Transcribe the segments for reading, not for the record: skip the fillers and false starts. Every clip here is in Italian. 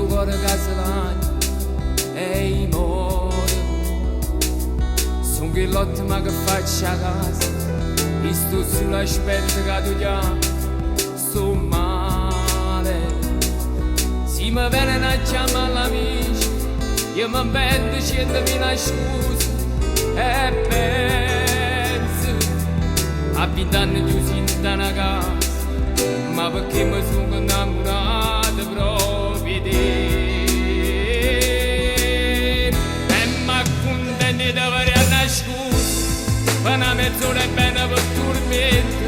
cuore che si lagna e muore. Sono quell'ottima che faccio a casa e sto sull'aspetto che tu chiami, sto male. Se mi viene a chiamare l'amici, io mi invento 100.000 scuse e penso a 20 anni chiusi in una casa, ma perché mi sono innamorato proprio di te. E mi accontento di avere una scusa per una mezz'ora è bene per tormento,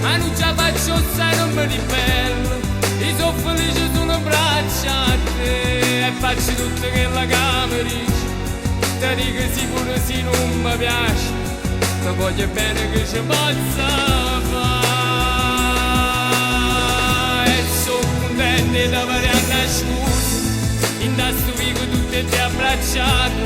ma non ce la faccio se non mi ribello. Io sono felice sulle braccia a te e faccio tutto quello che mi dici. Ti dico sicuro se non mi piace, ti voglio bene che ci possa fare. E sono contento di avere una scusa in questo vivo tutte e tre abbracciate,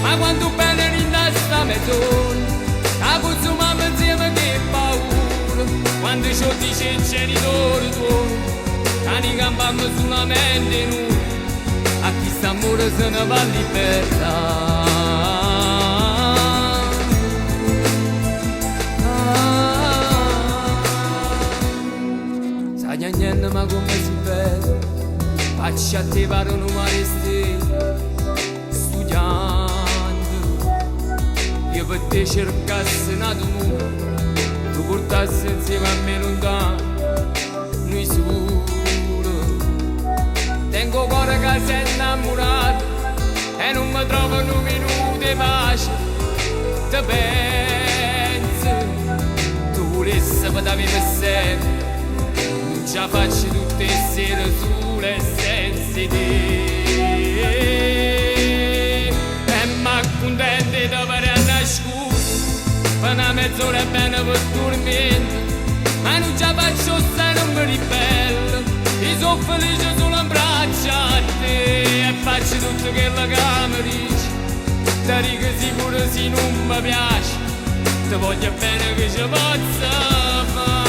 ma quando bene in questa mezz'ora la puzzo mamma insieme che paura. Quando ciò dice il genitore tuo cani campammo solamente noi, a chi sta amore se ne va libertà. Sai niente ma come si vede, faccia a te pare un mareste, studiando, io per te cercassi nato mondo, tu portassi insieme a me lontano, noi solo. Tengo cuore che si è innamorato e non mi trovo un minuto di pace. Ti penso, tu volessi per avere sempre, non ce la faccio tutte le sere sole senza te. E mi accontento di avere una scusa per una mezz'ora è bene per dormire, ma non ce la faccio se non mi ribello. Io sono felice sulle braccia a te e faccio tutto quello che mi dici. Ti dico sicuro se non mi piace, ti voglio bene che ci possa fare.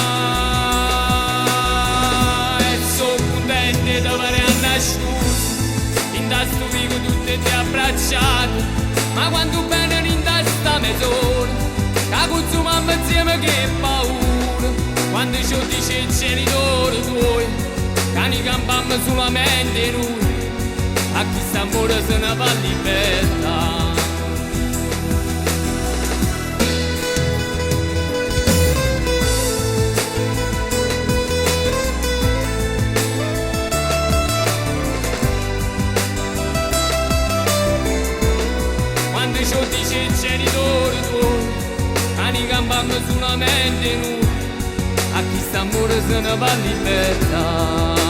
E sono contento di avere una scusa in questo vivo tutte e tre abbracciate, ma quando bene in questa mezz'ora la puzzo mamma insieme che paura. Quando ciò dice il genitore tuoi cani campammo solamente noi, a chi sta amore se ne va libertà. Quando ciò dice il genitore tuo cani campammo solamente noi, a chi sta amore se ne va libertà.